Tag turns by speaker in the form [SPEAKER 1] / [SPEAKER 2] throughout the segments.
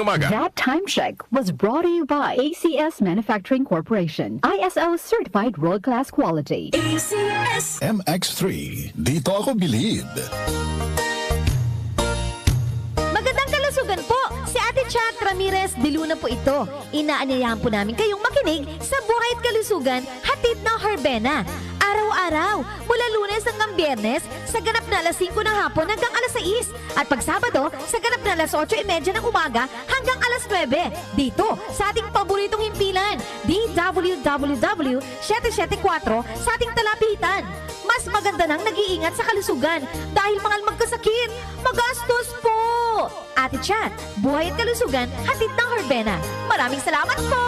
[SPEAKER 1] Umaga.
[SPEAKER 2] That time check was brought to you by ACS Manufacturing Corporation. ISO certified world-class quality.
[SPEAKER 3] ACS
[SPEAKER 4] MX3, dito ako bilib.
[SPEAKER 5] Magandang kalusugan po! Si Ate Chat Ramirez de Luna po ito. Inaanyayahan po namin kayong makinig sa Buhay at Kalusugan, hatid ng Herbena. Araw-araw, mula Lunes hanggang Biyernes, sa ganap na alas 5 ng hapon hanggang alas 6. At pag Sabado, sa ganap na alas 8:30 ng umaga hanggang alas 9. Dito, sa ating paboritong himpilan, DWWW 774 sa ating talapitan. Mas maganda nang nag-iingat sa kalusugan dahil mahal magkasakit. Magastos po! Ate Chat, Buhay at Kalusugan, hatid ng Herbena. Maraming salamat po!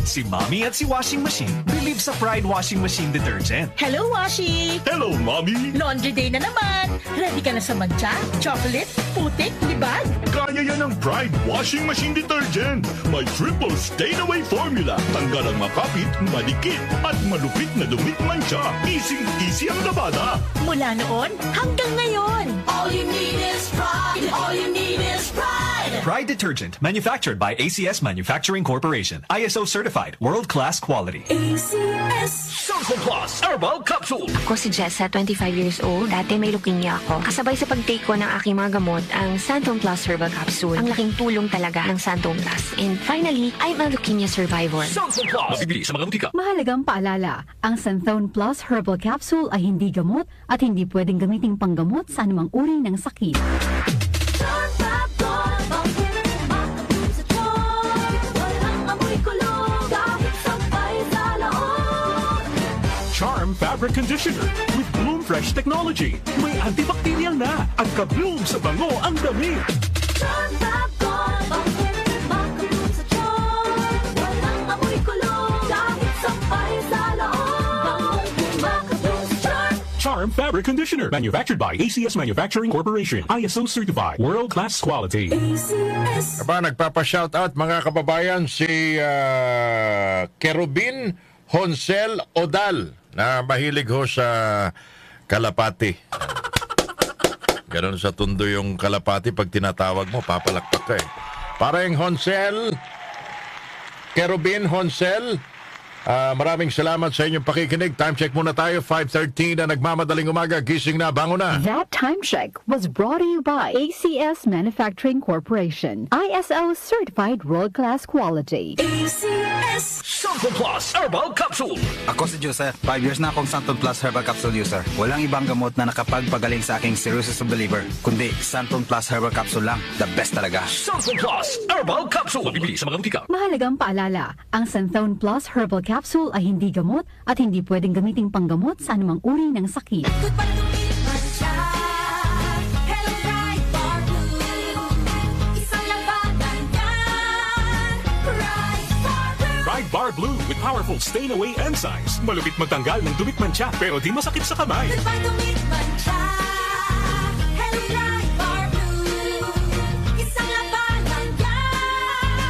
[SPEAKER 6] Si Mommy at si Washing Machine believe sa Pride Washing Machine Detergent.
[SPEAKER 7] Hello, Washi!
[SPEAKER 6] Hello, Mommy!
[SPEAKER 7] Laundry day na naman! Ready ka na sa mancha, chocolate, putik, libag?
[SPEAKER 8] Kaya yan ang Pride Washing Machine Detergent. May triple stain-away formula. Tanggal ang makapit, malikit, at malupit na dumit mancha. Easy ang labada.
[SPEAKER 7] Mula noon hanggang ngayon.
[SPEAKER 3] All you need is pride. All you need is pride.
[SPEAKER 6] Pride Detergent, manufactured by ACS Manufacturing Corporation. ISO certified, world-class quality.
[SPEAKER 3] ACS
[SPEAKER 8] Sanko Plus Herbal Capsule.
[SPEAKER 9] Ako si Jessa, 25 years old. Dati may leukemia ako. Kasabay sa pag-take ko ng aking mga gamot, ang Santon Plus Herbal Capsule. Ang laking tulong talaga ng Santon Plus. And finally, I'm a leukemia survivor.
[SPEAKER 8] Sanko Plus. Mabibili sa mga butika.
[SPEAKER 2] Mahalagang paalala, ang Santhone Plus Herbal Capsule ay hindi gamot at hindi pwedeng gamiting panggamot sa anumang uri ng sakit.
[SPEAKER 8] Charm Fabric Conditioner with Bloom Fresh Technology. May antibacterial na at ka-bloom sa bango ang damit. Charm Fabric Conditioner. Manufactured by ACS Manufacturing Corporation. ISO certified. World-class quality.
[SPEAKER 1] Aba, nagpapa-shoutout mga kababayan si Kerubin Honsel Odal na mahilig ho sa kalapati. Ganon sa tundo yung kalapati pag tinatawag mo, papalakpak ka eh. Parang Honsel, Kerubin Honsel, maraming salamat sa inyong pakikinig. Time check muna tayo, 5:13 na nagmamadaling umaga. Gising na, bango na.
[SPEAKER 2] That time check was brought to you by ACS Manufacturing Corporation. ISO certified world-class quality.
[SPEAKER 3] ACS
[SPEAKER 8] Sanko Plus Herbal Capsule.
[SPEAKER 10] Ako si Joseph, 5 years na akong Santon Plus Herbal Capsule user. Walang ibang gamot na nakapagpagaling sa aking cirrhosis of the liver, kundi Santon Plus Herbal Capsule lang. The best talaga.
[SPEAKER 8] Sanko Plus Herbal Capsule. Mabibili sa mga butika.
[SPEAKER 2] Mahalagang paalala, ang Santhone Plus Herbal Capsule ay hindi gamot at hindi pwedeng gamiting panggamot sa anumang uri ng sakit.
[SPEAKER 8] Pride Bar Blue with powerful stain-away enzymes. Malupit magtanggal ng dumit mancha pero di masakit sa kamay.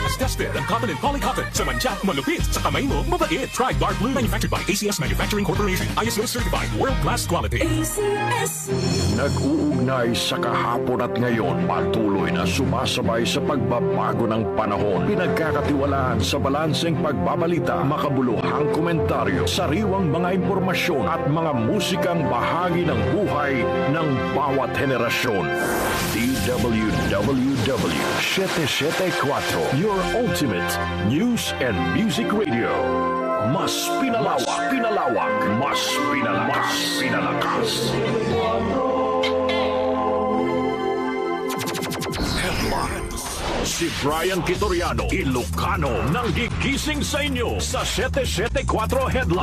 [SPEAKER 8] Mas tested ang cotton and polycotton. Sa mancha, malupit. Sa kamay mo, mabait. Pride Bar Blue. Manufactured by ACS Manufacturing Corporation. ISO certified. World-class quality.
[SPEAKER 3] ACS
[SPEAKER 11] Nag-uugnay sa kahapon at ngayon, patuloy na sumasabay sa pagbabago ng panahon. Pinagkakatiwalaan sa balanseng pagbabalita, makabuluhang komentaryo, sariwang mga impormasyon at mga musikang bahagi ng buhay ng bawat henerasyon. DWWW 774, your ultimate news and music radio. Mas pinalawak, mas pinalakas. Headlines. Si Brian Kitoriano, Ilocano, nang gigising sa inyo sa 774 Headlines.